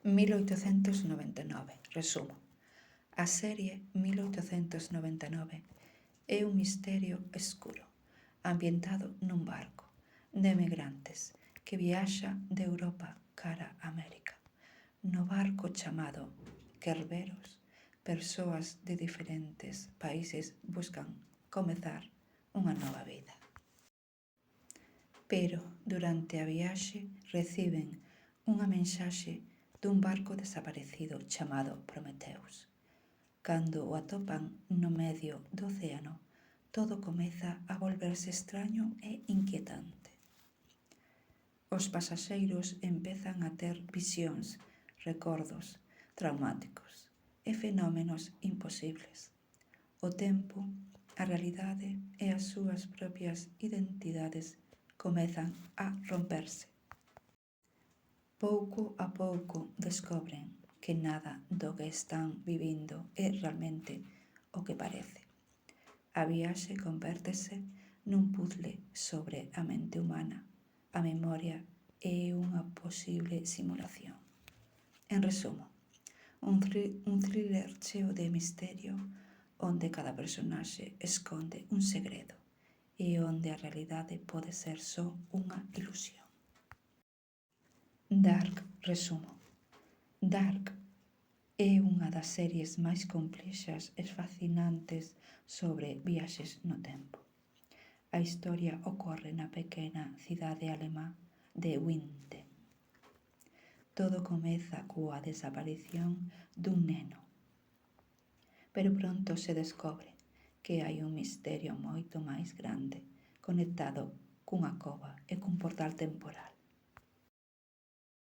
1899. Resumo. A serie 1899 é un misterio escuro, ambientado nun barco de emigrantes que viaxa de Europa cara a América. No barco chamado Kerberos, persoas de diferentes países buscan comezar unha nova vida. Pero, durante a viaxe, reciben unha mensaxe dun barco desaparecido chamado Prometheus. Cando o atopan no medio do océano, todo comeza a volverse extraño e inquietante. Os pasaxeiros empezan a ter visións, recordos traumáticos e fenómenos imposibles. O tempo, a realidade e as súas propias identidades comezan a romperse. Pouco a pouco descobren que nada do que están vivindo é realmente o que parece. A viaxe convértese nun puzzle sobre a mente humana, a memoria e unha posible simulación. En resumo, un thriller cheo de misterio onde cada personaxe esconde un segredo e onde a realidade pode ser só unha ilusión. Dark. Resumo. Dark é unha das series máis complexas e fascinantes sobre viaxes no tempo. A historia ocorre na pequena cidade alemá de Winden. Todo comeza coa desaparición dun neno. Pero pronto se descobre que hai un misterio moito máis grande conectado cunha cova e cun portal temporal.